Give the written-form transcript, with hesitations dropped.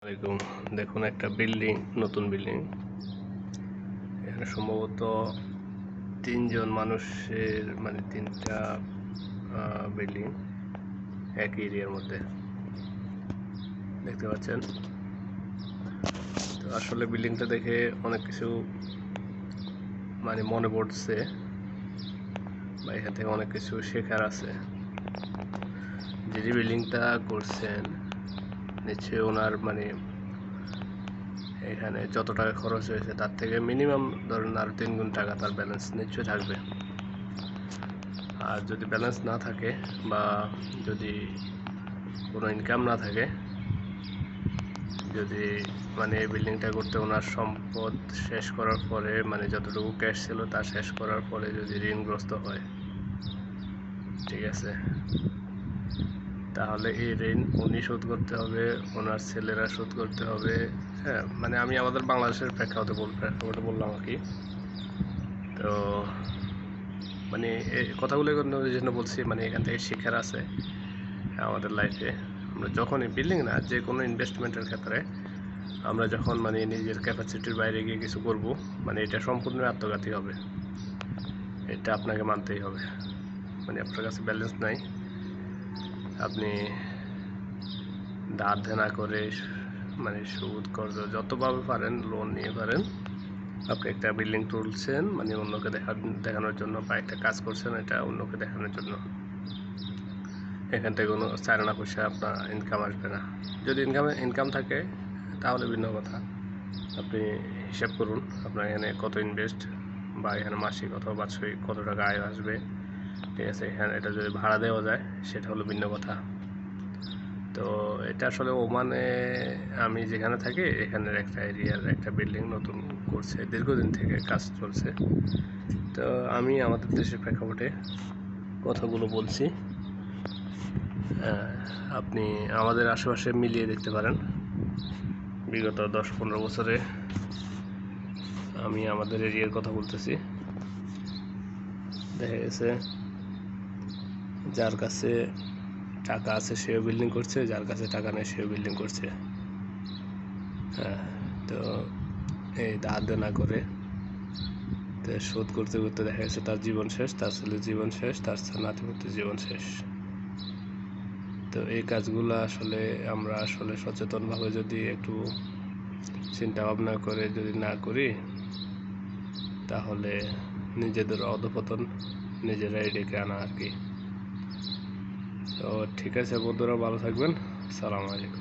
আসসালামাইকুম। দেখুন একটা বিল্ডিং, নতুন বিল্ডিং। এখানে সম্ভবত তিনজন মানুষের মানে তিনটা বিল্ডিং একই এরিয়ার মধ্যে দেখতে পাচ্ছেন। তো আসলে বিল্ডিংটা দেখে অনেক কিছু মানে মনে পড়ছে বা এখান থেকে অনেক কিছু শেখার আছে। যে বিল্ডিংটা করছেন নিশ্চয়ই ওনার মানে এখানে যত টাকা খরচ হয়েছে তার থেকে মিনিমাম ধরেন আর 3 গুণ টাকা তার ব্যালেন্স নিশ্চয়ই থাকবে। আর যদি ব্যালেন্স না থাকে বা যদি কোনো ইনকাম না থাকে, যদি মানে এই বিল্ডিংটা করতে ওনার সম্পদ শেষ করার পরে মানে যতটুকু ক্যাশ ছিল তা শেষ করার পরে যদি ঋণগ্রস্ত হয়, ঠিক আছে, তাহলে এই ঋণ উনি শোধ করতে হবে, ওনার ছেলেরা শোধ করতে হবে। হ্যাঁ, মানে আমি আমাদের বাংলাদেশের প্রেক্ষাপটে বললাম আর কি। তো মানে এই কথাগুলো এই জন্য বলছি, মানে এখান থেকে শেখার আছে আমাদের লাইফে। আমরা যখনই বিল্ডিং না, যে কোনো ইনভেস্টমেন্টের ক্ষেত্রে আমরা যখন মানে নিজের ক্যাপাসিটির বাইরে গিয়ে কিছু করব, মানে এটা সম্পূর্ণ আত্মঘাতী হবে, এটা আপনাকে মানতেই হবে। মানে আপনার কাছে ব্যালেন্স নাই, আপনি ধার দেনা করে মানে সুদ কর্জ যতভাবে পারেন লোন নিয়ে পারেন আপনি একটা বিল্ডিং তুলছেন, মানে অন্যকে দেখানোর জন্য, বা একটা কাজ করছেন এটা অন্যকে দেখানোর জন্য। এখান থেকে কোনো চারানা পয়সা আপনার ইনকাম আসবে না। যদি ইনকাম থাকে তাহলে ভিন্ন কথা। আপনি হিসাব করুন আপনার এখানে কত ইনভেস্ট, বা এখানে মাসিক অথবা বার্ষিক কত টাকা আয় আসবে, ঠিক আছে। এখানে এটা যদি ভাড়া দেওয়া যায় সেটা হলো ভিন্ন কথা। তো এটা আসলে ওমানে আমি যেখানে থাকি এখানের একটা এরিয়ার একটা বিল্ডিং নতুন করছে, দীর্ঘদিন থেকে কাজ চলছে। তো আমি আমাদের দেশের প্রেক্ষাপটে কথাগুলো বলছি, আপনি আমাদের আশেপাশে মিলিয়ে দেখতে পারেন। বিগত 10-15 বছরে আমি আমাদের এরিয়ার কথা বলতেছি, দেখা গেছে যার কাছে টাকা আছে সেও বিল্ডিং করছে, যার কাছে টাকা নেই সেও বিল্ডিং করছে। হ্যাঁ, তো এই ধার দেনা করে তো শোধ করতে করতে দেখা গেছে তার জীবন শেষ, তার ছেলের জীবন শেষ, তার নাতিপুতির জীবন শেষ। তো এই কাজগুলো আসলে আমরা আসলে সচেতনভাবে যদি একটু চিন্তা ভাবনা করে যদি না করি, তাহলে নিজেদের অধঃপতন নিজেরাই ডেকে আনা আর কি। তো ঠিক আছে বন্ধুরা, ভালো থাকবেন। আসসালামু আলাইকুম।